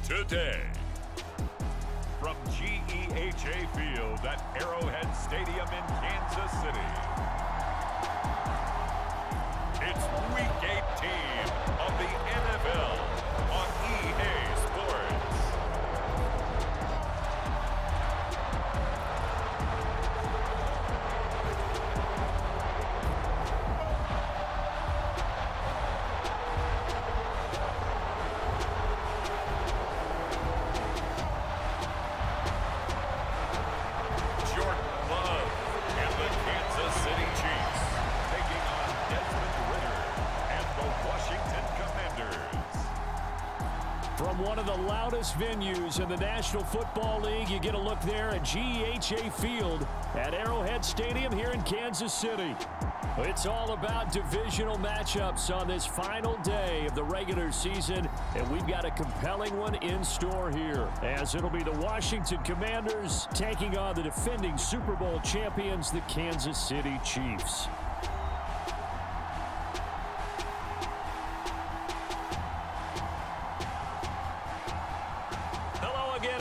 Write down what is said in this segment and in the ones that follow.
today. From GEHA Field at Arrowhead Stadium in Kansas City, it's Week 18 of the NFL on EA Sports. From one of the loudest venues in the National Football League, you get a look there at GEHA Field at Arrowhead Stadium here in Kansas City. It's all about divisional matchups on this final day of the regular season, and we've got a compelling one in store here, as it'll be the Washington Commanders taking on the defending Super Bowl champions, the Kansas City Chiefs.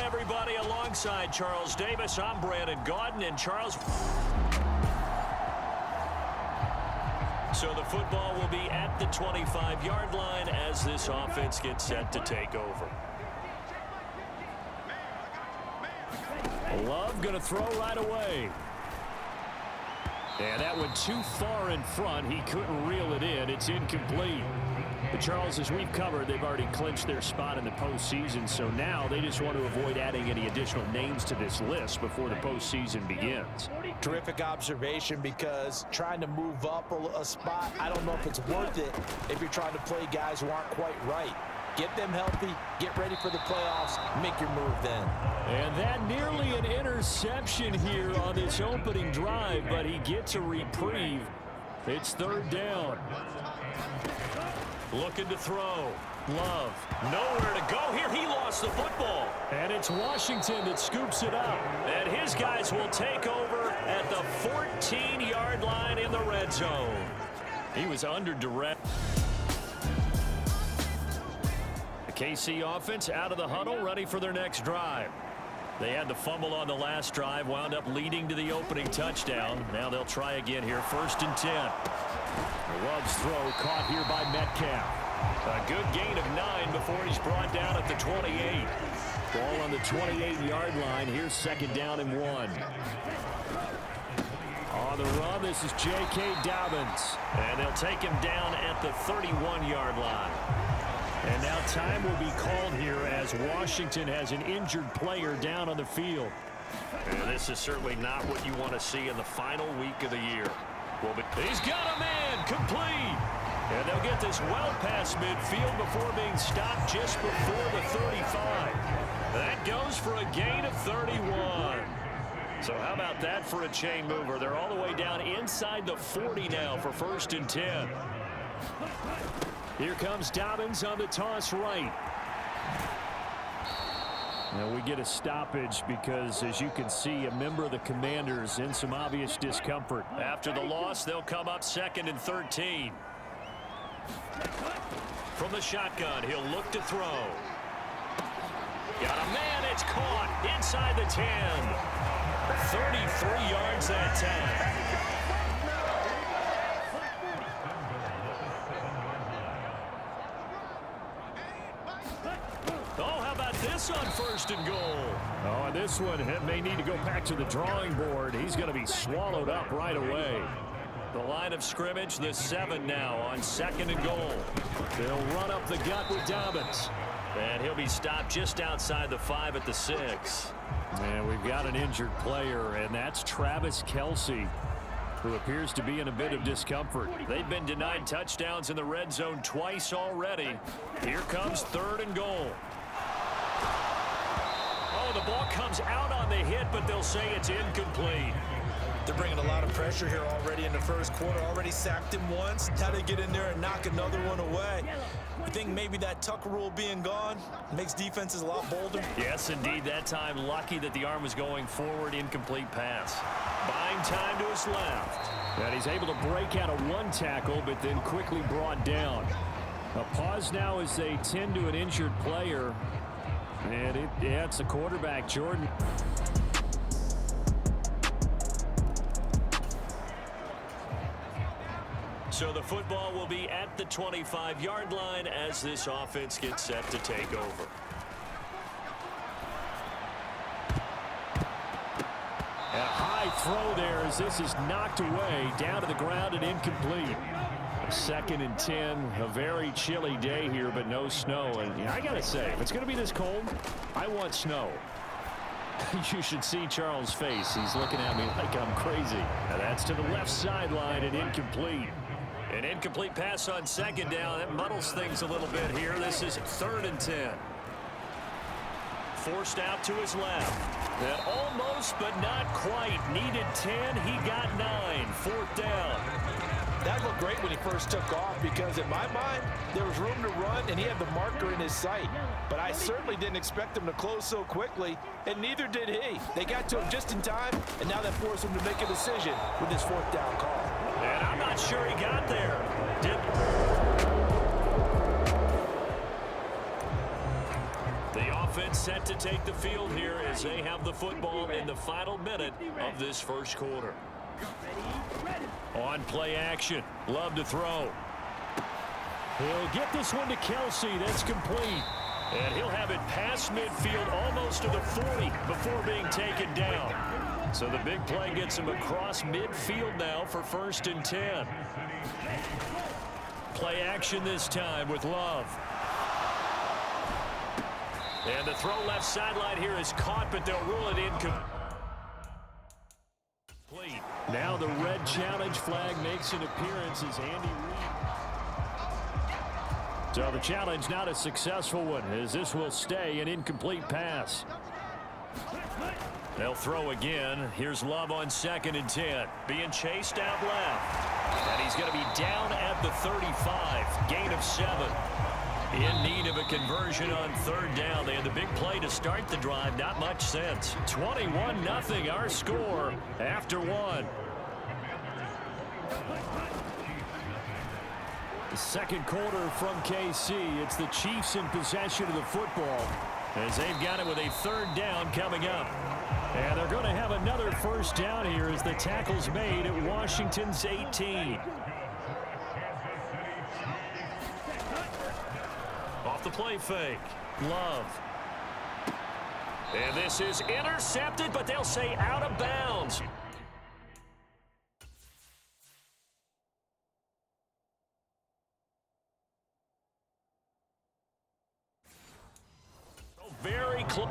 Everybody, alongside Charles Davis, I'm Brandon Gaudin, and Charles. So the football will be at the 25-yard line as this offense gets set to take over. Love going to throw right away. And that went too far in front. He couldn't reel it in. It's incomplete. But Charles, as we've covered, they've already clinched their spot in the postseason, so now they just want to avoid adding any additional names to this list before the postseason begins. Terrific observation, because trying to move up a spot, I don't know if it's worth it if you're trying to play guys who aren't quite right. Get them healthy, get ready for the playoffs, make your move then. And that nearly an interception here on this opening drive, but he gets a reprieve. It's third down. Looking to throw. Love. Nowhere to go here. He lost the football. And it's Washington that scoops it up. And his guys will take over at the 14-yard line in the red zone. He was under duress. The KC offense out of the huddle, ready for their next drive. They had the fumble on the last drive, wound up leading to the opening touchdown. Now they'll try again here, 1st and 10. Love's throw caught here by Metcalf. A good gain of 9 before he's brought down at the 28. Ball on the 28-yard line. Here's 2nd down and 1. On the run, this is J.K. Dobbins. And they'll take him down at the 31-yard line. And now time will be called here as Washington has an injured player down on the field. And this is certainly not what you want to see in the final week of the year. Well, but he's got a man, complete. And they'll get this well past midfield before being stopped just before the 35. That goes for a gain of 31. So how about that for a chain mover? They're all the way down inside the 40 now for 1st and 10. Here comes Dobbins on the toss right. Now we get a stoppage because, as you can see, a member of the Commanders in some obvious discomfort. After the loss, they'll come up 2nd and 13. From the shotgun, he'll look to throw. Got a man, it's caught inside the 10. 33 yards that time. This on 1st and goal. Oh, and this one may need to go back to the drawing board. He's going to be swallowed up right away. The line of scrimmage, the 7 now on 2nd and goal. They'll run up the gut with Dobbins. And he'll be stopped just outside the 5 at the 6. And we've got an injured player, and that's Travis Kelce, who appears to be in a bit of discomfort. They've been denied touchdowns in the red zone twice already. Here comes 3rd and goal. The ball comes out on the hit, but they'll say it's incomplete. They're bringing a lot of pressure here already in the first quarter. Already sacked him once. Now they get in there and knock another one away. I think maybe that tuck rule being gone makes defenses a lot bolder. Yes, indeed. That time, lucky that the arm was going forward. Incomplete pass. Buying time to his left. And he's able to break out of one tackle, but then quickly brought down. A pause now as they tend to an injured player. And it's the quarterback, Jordan. So the football will be at the 25-yard line as this offense gets set to take over. And a high throw there as this is knocked away, down to the ground and incomplete. 2nd and 10, a very chilly day here, but no snow. And I got to say, if it's going to be this cold, I want snow. You should see Charles' face. He's looking at me like I'm crazy. Now that's to the left sideline and incomplete. An incomplete pass on 2nd down. That muddles things a little bit here. This is 3rd and 10. Forced out to his left. And almost, but not quite. Needed 10. He got 9. 4th down. That looked great when he first took off because, in my mind, there was room to run, and he had the marker in his sight. But I certainly didn't expect him to close so quickly, and neither did he. They got to him just in time, and now that forced him to make a decision with his 4th down call. And I'm not sure he got there. The offense set to take the field here as they have the football in the final minute of this first quarter. On play action. Love to throw. He'll get this one to Kelsey. That's complete. And he'll have it past midfield almost to the 40 before being taken down. So the big play gets him across midfield now for 1st and 10. Play action this time with Love. And the throw left sideline here is caught, but they'll rule it incomplete. Now the red challenge flag makes an appearance as Andy Reid. So the challenge not a successful one as this will stay an incomplete pass. They'll throw again. Here's Love on 2nd and 10. Being chased out left. And he's going to be down at the 35. Gain of 7. In need of a conversion on 3rd down. They had the big play to start the drive. Not much sense. 21-0 our score after 1. The 2nd quarter from KC. It's the Chiefs in possession of the football as they've got it with a 3rd down coming up. And they're going to have another 1st down here as the tackle's made at Washington's 18. Off the play fake. Love. And this is intercepted, but they'll say out of bounds. Very close.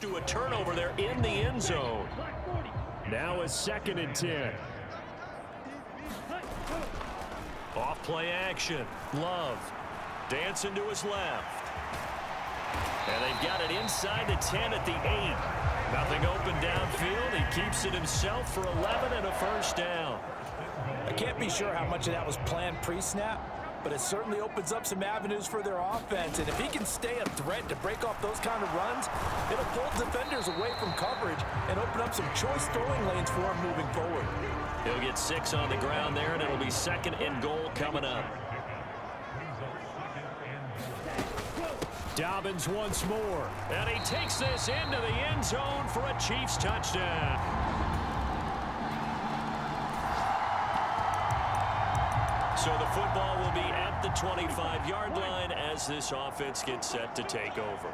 To a turnover there in the end zone. Now a 2nd and 10. Off play action. Love. Dancing to his left. And they've got it inside the 10 at the 8. Nothing open downfield. He keeps it himself for 11 and a 1st down. I can't be sure how much of that was planned pre-snap, but it certainly opens up some avenues for their offense. And if he can stay a threat to break off those kind of runs, it'll pull defenders away from coverage and open up some choice throwing lanes for him moving forward. He'll get 6 on the ground there, and it'll be 2nd and goal coming up. Dobbins once more, and he takes this into the end zone for a Chiefs touchdown. So the football will be at the 25-yard line as this offense gets set to take over.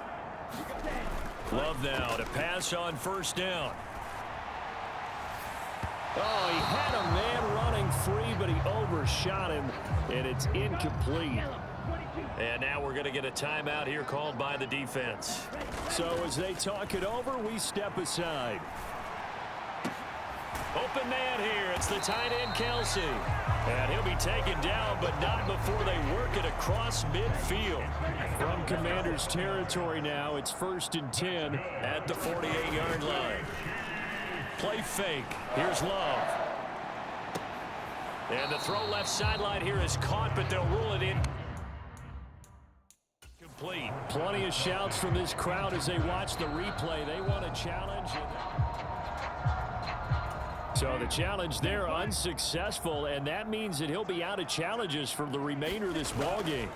Love now to pass on 1st down. Oh, he had a man running free, but he overshot him, and it's incomplete. And now we're going to get a timeout here called by the defense. So as they talk it over, we step aside. Open man here. It's the tight end, Kelsey. And he'll be taken down, but not before they work it across midfield. From Commander's territory now, it's 1st and 10 at the 48-yard line. Play fake. Here's Love. And the throw left sideline here is caught, but they'll rule it in. Complete. Plenty of shouts from this crowd as they watch the replay. They want a challenge. So the challenge there unsuccessful, and that means that he'll be out of challenges for the remainder of this ballgame.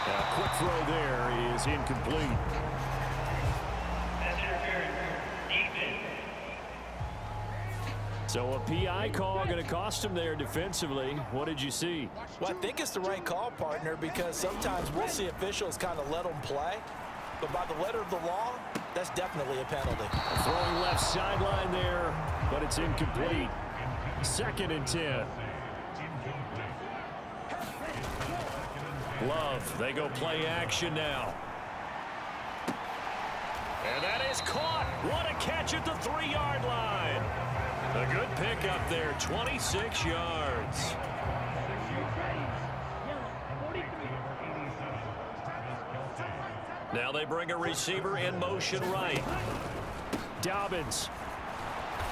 A quick throw there is incomplete. So a PI call going to cost him there defensively. What did you see? Well, I think it's the right call, partner, because sometimes we'll see officials kind of let them play. But by the letter of the law, that's definitely a penalty. Throwing left sideline there, but it's incomplete. 2nd and 10. Love, they go play action now. And that is caught. What a catch at the 3-yard line. A good pickup there, 26 yards. Now they bring a receiver in motion right. Dobbins.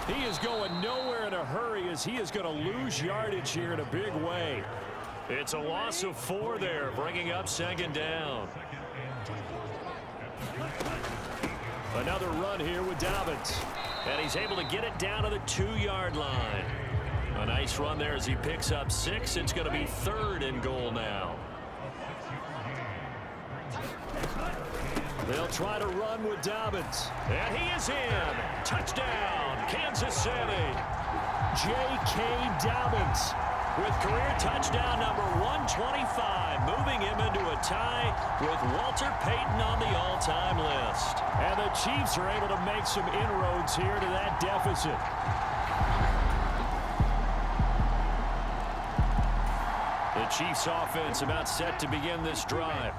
He is going nowhere in a hurry as he is going to lose yardage here in a big way. It's a loss of 4 there, bringing up 2nd down. Another run here with Dobbins. And he's able to get it down to the 2-yard line. A nice run there as he picks up 6. It's going to be 3rd and goal now. They'll try to run with Dobbins. And he is in. Touchdown, Kansas City. J.K. Dobbins with career touchdown number 125, moving him into a tie with Walter Payton on the all-time list. And the Chiefs are able to make some inroads here to that deficit. The Chiefs offense about set to begin this drive.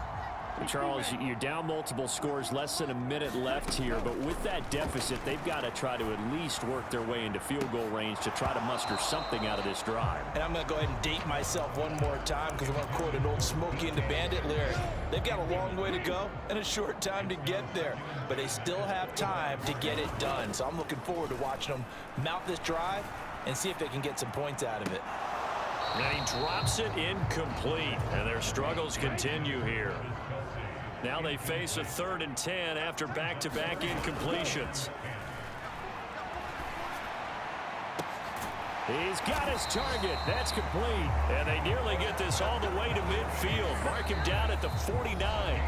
Charles, you're down multiple scores, less than a minute left here, but with that deficit, they've got to try to at least work their way into field goal range to try to muster something out of this drive. And I'm going to go ahead and date myself one more time because I'm going to quote an old Smokey and the Bandit lyric. They've got a long way to go and a short time to get there, but they still have time to get it done. So I'm looking forward to watching them mount this drive and see if they can get some points out of it. And he drops it incomplete, and their struggles continue here. Now they face a 3rd and 10 after back-to-back incompletions. He's got his target. That's complete. And they nearly get this all the way to midfield. Mark him down at the 49.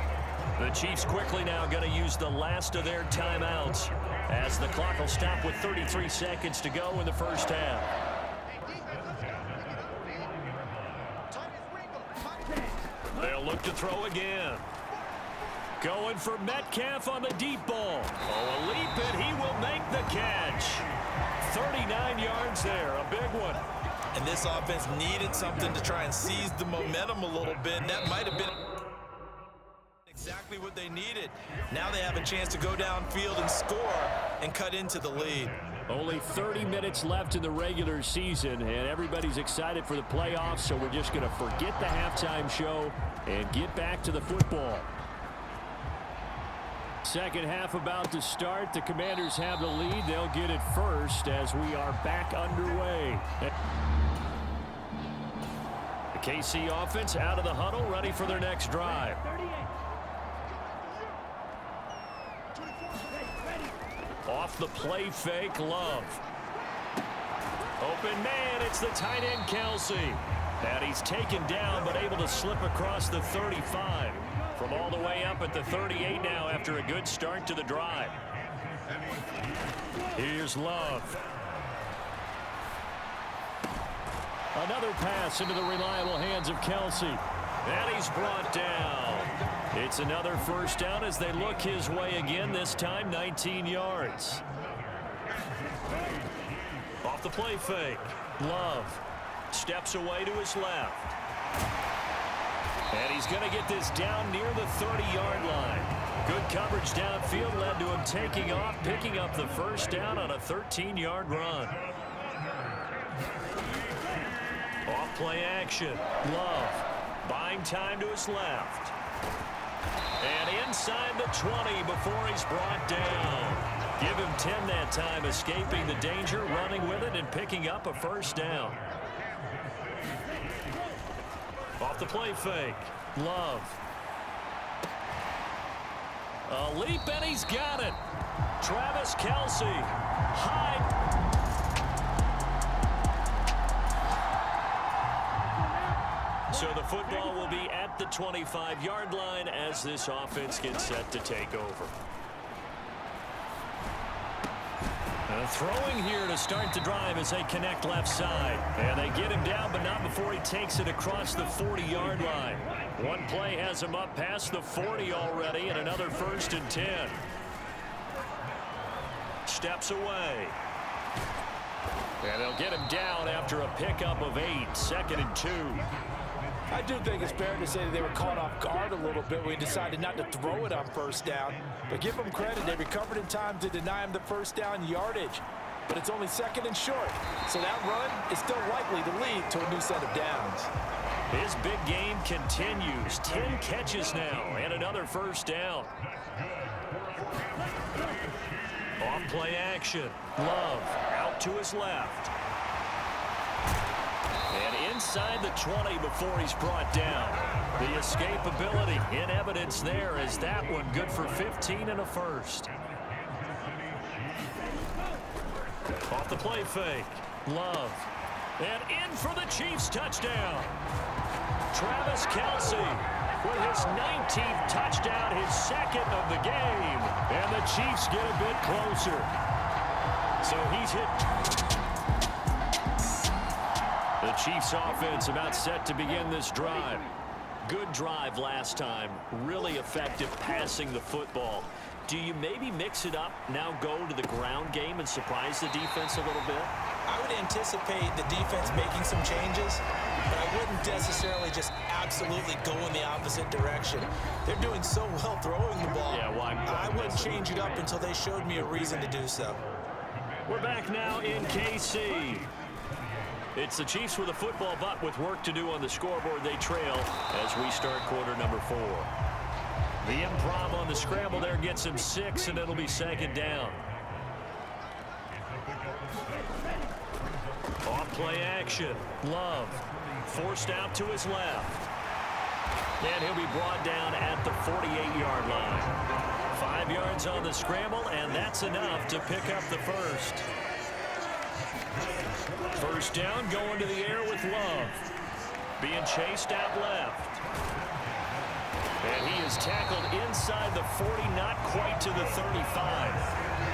The Chiefs quickly now going to use the last of their timeouts as the clock will stop with 33 seconds to go in the first half. They'll look to throw again. Going for Metcalf on the deep ball. Oh, a leap, and he will make the catch. 39 yards there, a big one. And this offense needed something to try and seize the momentum a little bit. And that might have been exactly what they needed. Now they have a chance to go downfield and score and cut into the lead. Only 30 minutes left in the regular season, and everybody's excited for the playoffs, so we're just going to forget the halftime show and get back to the football. Second half about to start. The Commanders have the lead. They'll get it first as we are back underway. The KC offense out of the huddle, ready for their next drive. Off the play fake, Love. Open man, it's the tight end, Kelsey. And he's taken down, but able to slip across the 35. From all the way up at the 38 now after a good start to the drive. Here's Love. Another pass into the reliable hands of Kelsey. And he's brought down. It's another first down as they look his way again, this time 19 yards. Off the play fake. Love steps away to his left. And he's going to get this down near the 30-yard line. Good coverage downfield led to him taking off, picking up the first down on a 13-yard run. Off play action. Love buying time to his left. And inside the 20 before he's brought down. Give him 10 that time, escaping the danger, running with it, and picking up a first down. Off the play fake. Love. A leap, and he's got it. Travis Kelce. High. So the football will be at the 25-yard line as this offense gets set to take over. Throwing here to start the drive as they connect left side. And they get him down, but not before he takes it across the 40-yard line. One play has him up past the 40 already, and another 1st and 10. Steps away. And they'll get him down after a pickup of 8, 2nd and 2. I do think it's fair to say that they were caught off guard a little bit when he decided not to throw it on 1st down. But give them credit, they recovered in time to deny him the 1st down yardage. But it's only 2nd and short, so that run is still likely to lead to a new set of downs. His big game continues. 10 catches now and another 1st down. Off play action. Love out to his left. And inside the 20 before he's brought down. The escapability in evidence there is that one good for 15 and a 1st. Off the play fake. Love. And in for the Chiefs touchdown. Travis Kelce with his 19th touchdown, his 2nd of the game. And the Chiefs get a bit closer. So he's hit. The Chiefs offense about set to begin this drive. Good drive last time. Really effective passing the football. Do you maybe mix it up, now go to the ground game and surprise the defense a little bit? I would anticipate the defense making some changes, but I wouldn't necessarily just absolutely go in the opposite direction. They're doing so well throwing the ball. Yeah, why I wouldn't change it up until they showed me a reason to do so. We're back now in KC. It's the Chiefs with a football, but with work to do on the scoreboard. They trail as we start quarter number 4. The improv on the scramble there gets him 6, and it'll be 2nd down. Off play action. Love forced out to his left. And he'll be brought down at the 48-yard line. 5 yards on the scramble, and that's enough to pick up the 1st. 1st down, going to the air with Love. Being chased out left. And he is tackled inside the 40, not quite to the 35.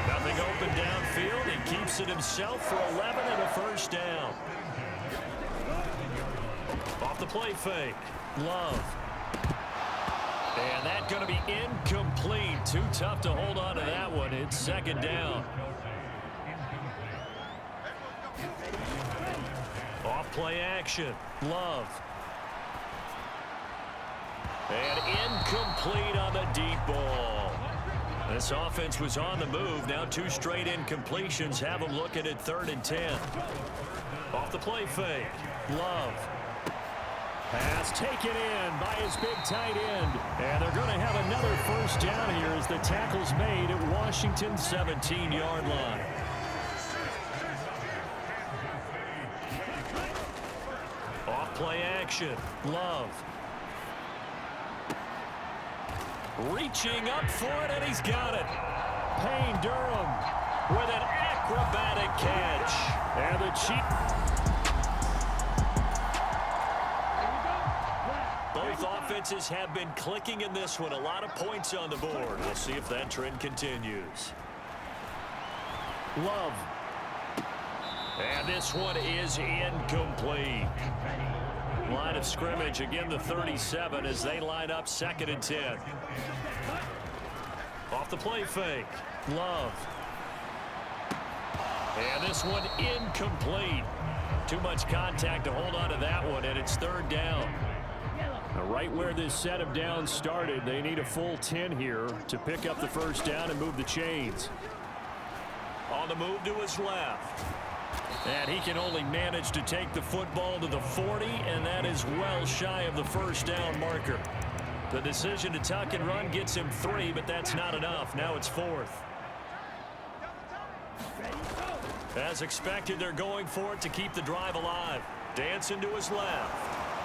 Nothing open downfield. He keeps it himself for 11 and a 1st down. Off the play fake. Love. And that's going to be incomplete. Too tough to hold on to that one. It's 2nd down. Off play action. Love. And incomplete on the deep ball. This offense was on the move. Now 2 straight incompletions have them looking at 3rd and 10. Off the play fake. Love. Pass taken in by his big tight end. And they're going to have another 1st down here as the tackle's made at Washington's 17-yard line. Off play action. Love. Reaching up for it, and he's got it. Payne Durham with an acrobatic catch. And the Chiefs. Both offenses have been clicking in this one. A lot of points on the board. We'll see if that trend continues. Love. And this one is incomplete. Line of scrimmage, again the 37 as they line up 2nd and 10. Off the play fake. Love. And this one incomplete. Too much contact to hold on to that one, and it's 3rd down. Now, right where this set of downs started, they need a full 10 here to pick up the 1st down and move the chains. On the move to his left. And he can only manage to take the football to the 40, and that is well shy of the 1st down marker. The decision to tuck and run gets him 3, but that's not enough. Now it's 4th. As expected, they're going for it to keep the drive alive. Dancing to his left.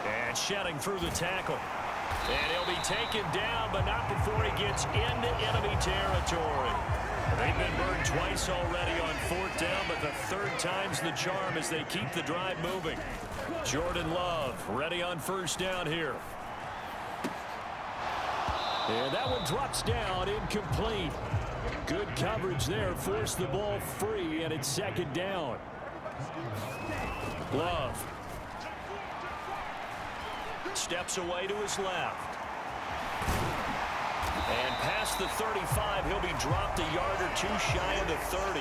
And shedding through the tackle. And he'll be taken down, but not before he gets into enemy territory. They've been twice already on fourth down, but the third time's the charm as they keep the drive moving. Jordan Love ready on first down here. And that one drops down, incomplete. Good coverage there, forced the ball free, and it's second down. Love steps away to his left. And past the 35, he'll be dropped a yard or two shy of the 30.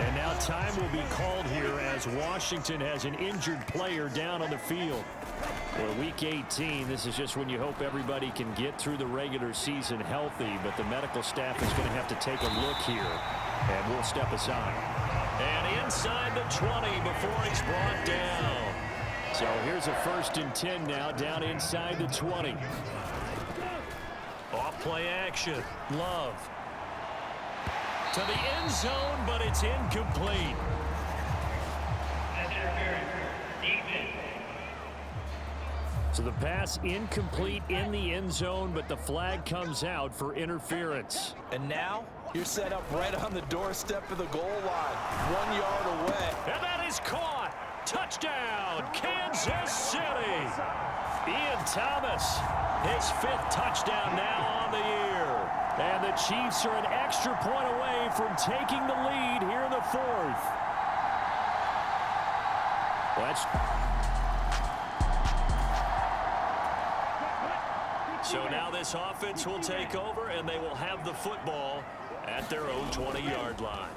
And now time will be called here as Washington has an injured player down on the field. For Week 18, this is just when you hope everybody can get through the regular season healthy, but the medical staff is going to have to take a look here, and we'll step aside. And inside the 20 before he's brought down. So here's a 1st and 10 now, down inside the 20. Off play action. Love to the end zone, but it's incomplete. So the pass incomplete in the end zone, but the flag comes out for interference. And now you're set up right on the doorstep of the goal line, 1 yard away. And that is caught. Touchdown, Kansas City. Ian Thomas, his 5th touchdown now on the year. And the Chiefs are an extra point away from taking the lead here in the 4th. So now this offense will take over, and they will have the football at their own 20-yard line.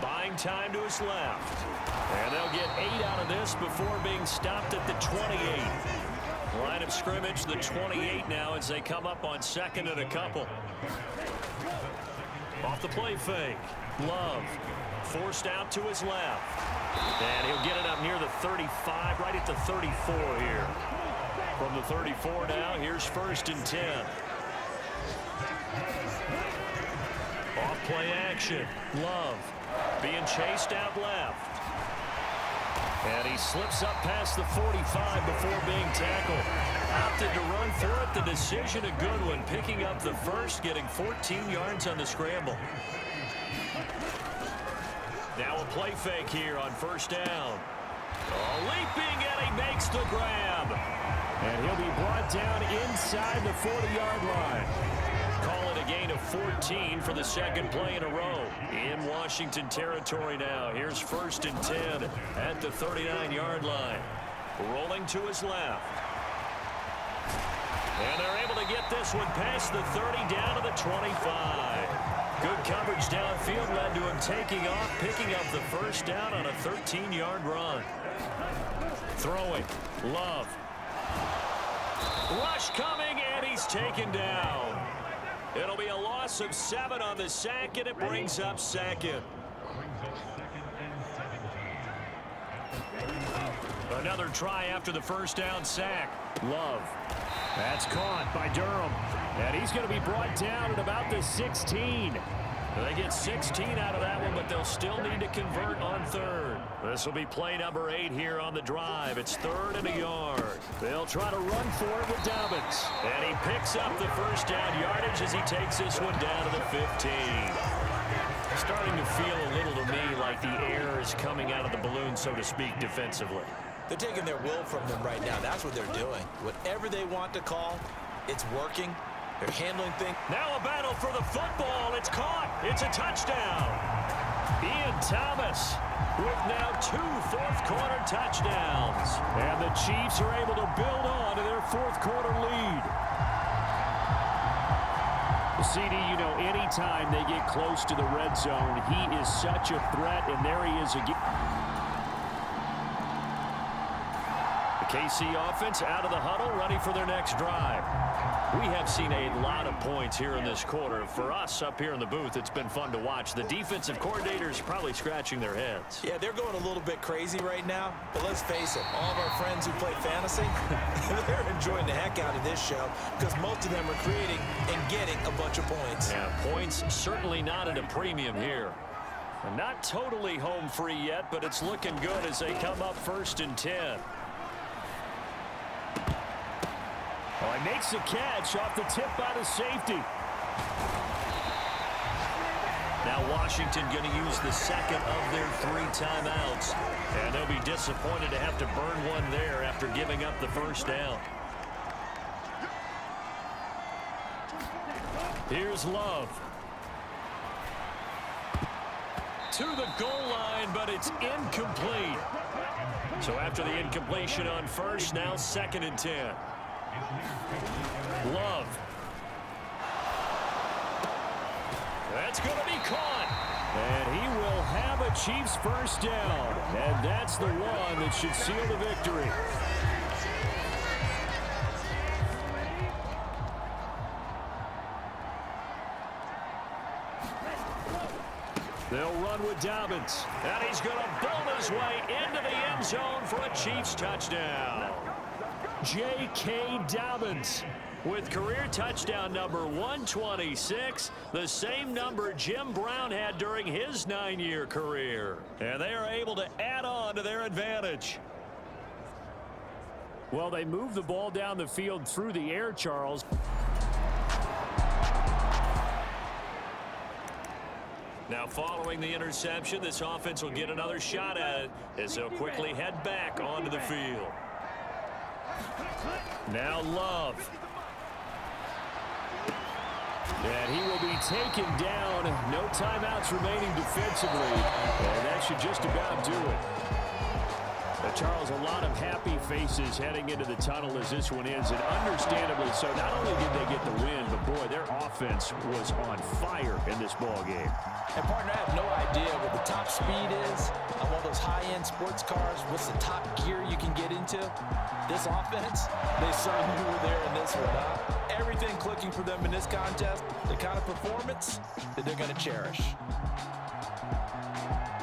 Buying time to his left. And they'll get 8 out of this before being stopped at the 28. Line of scrimmage, the 28 now as they come up on 2nd and a couple. Off the play fake. Love forced out to his left. And he'll get it up near the 35, right at the 34 here. From the 34 now, here's 1st and 10. Off play action. Love being chased out left. And he slips up past the 45 before being tackled. Opted to run for it. The decision a good one. Picking up the first, getting 14 yards on the scramble. Now a play fake here on 1st down. Leaping, and he makes the grab. And he'll be brought down inside the 40-yard line. Call it a gain of 14 for the 2nd play in a row. In Washington territory now. Here's 1st and 10 at the 39-yard line. Rolling to his left. And they're able to get this one past the 30 down to the 25. Good coverage downfield led to him taking off, picking up the 1st down on a 13-yard run. Throwing. Love. Rush coming, and he's taken down. It'll be a loss of 7 on the sack, and it brings up 2nd. Another try after the 1st down sack. Love. That's caught by Durham. And he's going to be brought down at about the 16. They get 16 out of that one, but they'll still need to convert on 3rd. This will be play number 8 here on the drive. It's 3rd and a yard. They'll try to run for it with Dobbins. And he picks up the 1st down yardage as he takes this one down to the 15. Starting to feel a little to me like the air is coming out of the balloon, so to speak, defensively. They're taking their will from them right now. That's what they're doing. Whatever they want to call, it's working. They're handling things. Now a battle for the football. It's caught. It's a touchdown. Ian Thomas with now 2 fourth-quarter touchdowns. And the Chiefs are able to build on to their fourth-quarter lead. CD, you know, anytime they get close to the red zone, he is such a threat, and there he is again. The KC offense out of the huddle, ready for their next drive. We have seen a lot of points here in this quarter. For us up here in the booth, it's been fun to watch. The defensive coordinators probably scratching their heads. Yeah, they're going a little bit crazy right now. But let's face it, all of our friends who play fantasy, they're enjoying the heck out of this show because most of them are creating and getting a bunch of points. Yeah, points certainly not at a premium here. And not totally home free yet, but it's looking good as they come up 1st and 10. Well, he makes the catch off the tip by the safety. Now Washington going to use the second of their 3 timeouts. And they'll be disappointed to have to burn one there after giving up the first down. Here's Love. To the goal line, but it's incomplete. So after the incompletion on first, now 2nd and 10. Love. That's going to be caught. And he will have a Chiefs first down. And that's the one that should seal the victory. They'll run with Dobbins. And he's going to bowl his way into the end zone for a Chiefs touchdown. J.K. Dobbins with career touchdown number 126, the same number Jim Brown had during his 9-year career. And they are able to add on to their advantage. Well, they move the ball down the field through the air, Charles. Now, following the interception, this offense will get another shot at it as they'll quickly head back onto the field. Now Love. And he will be taken down. No timeouts remaining defensively. And that should just about do it. Charles, a lot of happy faces heading into the tunnel as this one ends, and understandably so. Not only did they get the win, but boy, their offense was on fire in this ball game. And partner, I have no idea what the top speed is on one of those high-end sports cars. What's the top gear you can get into? This offense, they certainly were there in this one, huh? Everything clicking for them in this contest, the kind of performance that they're going to cherish.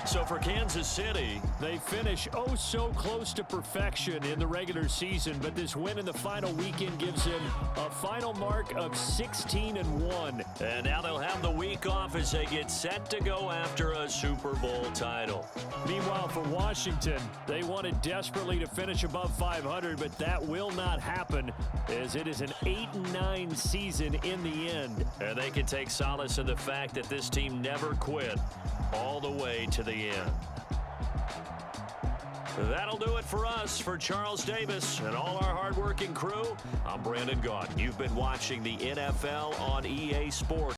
So for Kansas City, they finish oh so close to perfection in the regular season, but this win in the final weekend gives them a final mark of 16-1. And now they'll have the week off as they get set to go after a Super Bowl title. Meanwhile, for Washington, they wanted desperately to finish above 500, but that will not happen as it is an 8-9 season in the end. And they can take solace in the fact that this team never quit all the way to the end. That'll do it for us. For Charles Davis and all our hardworking crew, I'm Brandon Gaudin. You've been watching the NFL on EA Sports.